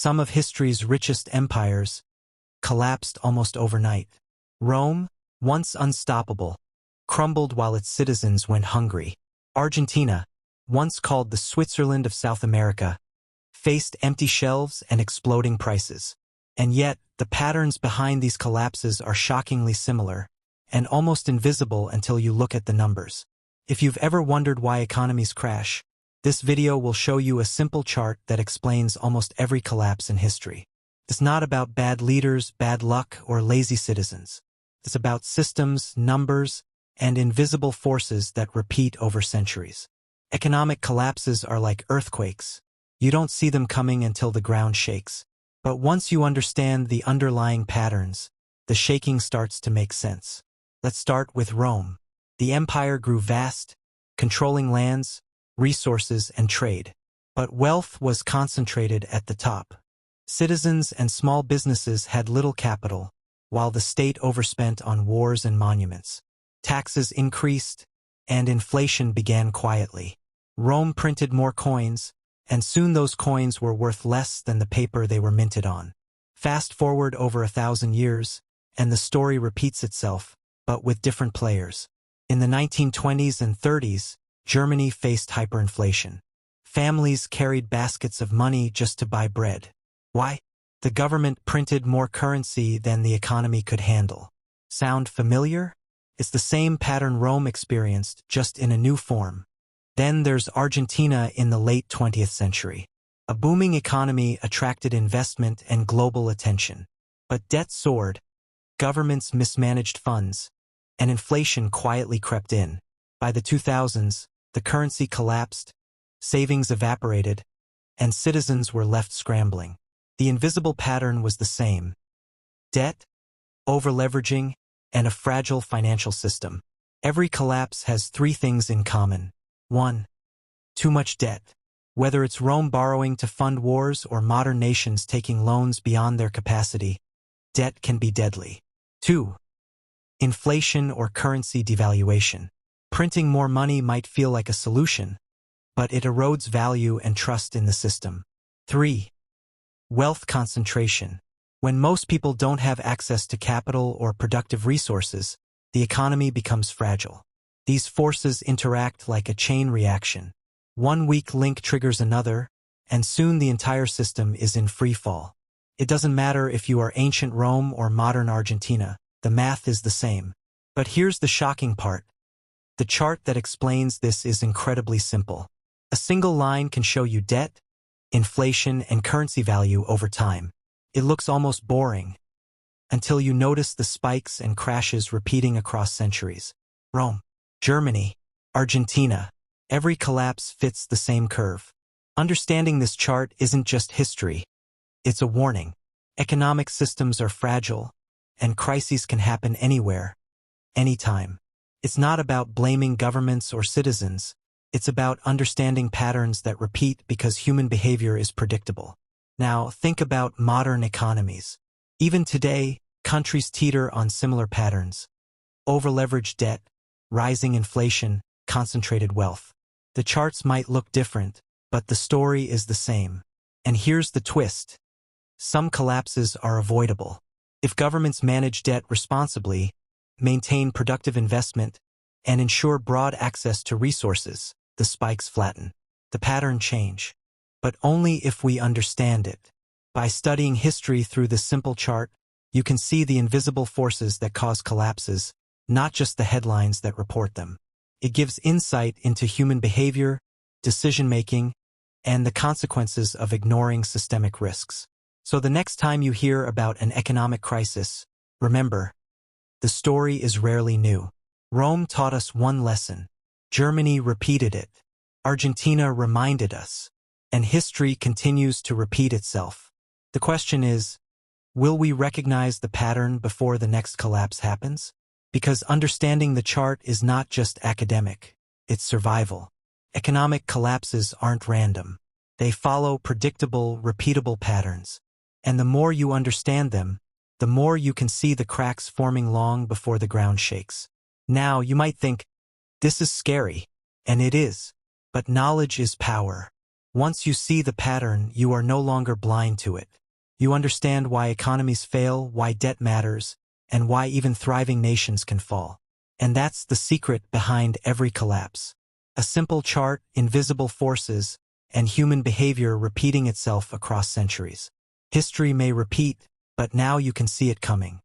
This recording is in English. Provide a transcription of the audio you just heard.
some of history's richest empires, collapsed almost overnight. Rome, once unstoppable, crumbled while its citizens went hungry. Argentina, once called the Switzerland of South America, faced empty shelves and exploding prices. And yet, the patterns behind these collapses are shockingly similar, and almost invisible until you look at the numbers. If you've ever wondered why economies crash, this video will show you a simple chart that explains almost every collapse in history. It's not about bad leaders, bad luck, or lazy citizens. It's about systems, numbers, and invisible forces that repeat over centuries. Economic collapses are like earthquakes. You don't see them coming until the ground shakes. But once you understand the underlying patterns, the shaking starts to make sense. Let's start with Rome. The empire grew vast, controlling lands, resources, and trade. But wealth was concentrated at the top. Citizens and small businesses had little capital, while the state overspent on wars and monuments. Taxes increased, and inflation began quietly. Rome printed more coins, and soon those coins were worth less than the paper they were minted on. Fast forward over 1,000 years, and the story repeats itself, but with different players. In the 1920s and 30s, Germany faced hyperinflation. Families carried baskets of money just to buy bread. Why? The government printed more currency than the economy could handle. Sound familiar? It's the same pattern Rome experienced, just in a new form. Then there's Argentina in the late 20th century. A booming economy attracted investment and global attention. But debt soared, governments mismanaged funds, and inflation quietly crept in. By the 2000s, the currency collapsed, savings evaporated, and citizens were left scrambling. The invisible pattern was the same: debt, overleveraging, and a fragile financial system. Every collapse has three things in common. 1. Too much debt. Whether it's Rome borrowing to fund wars or modern nations taking loans beyond their capacity, debt can be deadly. 2. Inflation or currency devaluation. Printing more money might feel like a solution, but it erodes value and trust in the system. 3. Wealth concentration. When most people don't have access to capital or productive resources, the economy becomes fragile. These forces interact like a chain reaction. One weak link triggers another, and soon the entire system is in free fall. It doesn't matter if you are ancient Rome or modern Argentina, the math is the same. But here's the shocking part. The chart that explains this is incredibly simple. A single line can show you debt, inflation, and currency value over time. It looks almost boring, until you notice the spikes and crashes repeating across centuries. Rome, Germany, Argentina. Every collapse fits the same curve. Understanding this chart isn't just history. It's a warning. Economic systems are fragile, and crises can happen anywhere, anytime. It's not about blaming governments or citizens. It's about understanding patterns that repeat because human behavior is predictable. Now, think about modern economies. Even today, countries teeter on similar patterns. Overleveraged debt, rising inflation, concentrated wealth. The charts might look different, but the story is the same. And here's the twist. Some collapses are avoidable. If governments manage debt responsibly, maintain productive investment, and ensure broad access to resources, the spikes flatten. The pattern change. But only if we understand it. By studying history through this simple chart, you can see the invisible forces that cause collapses, not just the headlines that report them. It gives insight into human behavior, decision-making, and the consequences of ignoring systemic risks. So the next time you hear about an economic crisis, remember, the story is rarely new. Rome taught us one lesson. Germany repeated it. Argentina reminded us. And history continues to repeat itself. The question is, will we recognize the pattern before the next collapse happens? Because understanding the chart is not just academic, it's survival. Economic collapses aren't random. They follow predictable, repeatable patterns. And the more you understand them, the more you can see the cracks forming long before the ground shakes. Now, you might think, this is scary. And it is. But knowledge is power. Once you see the pattern, you are no longer blind to it. You understand why economies fail, why debt matters, and why even thriving nations can fall. And that's the secret behind every collapse. A simple chart, invisible forces, and human behavior repeating itself across centuries. History may repeat, but now you can see it coming.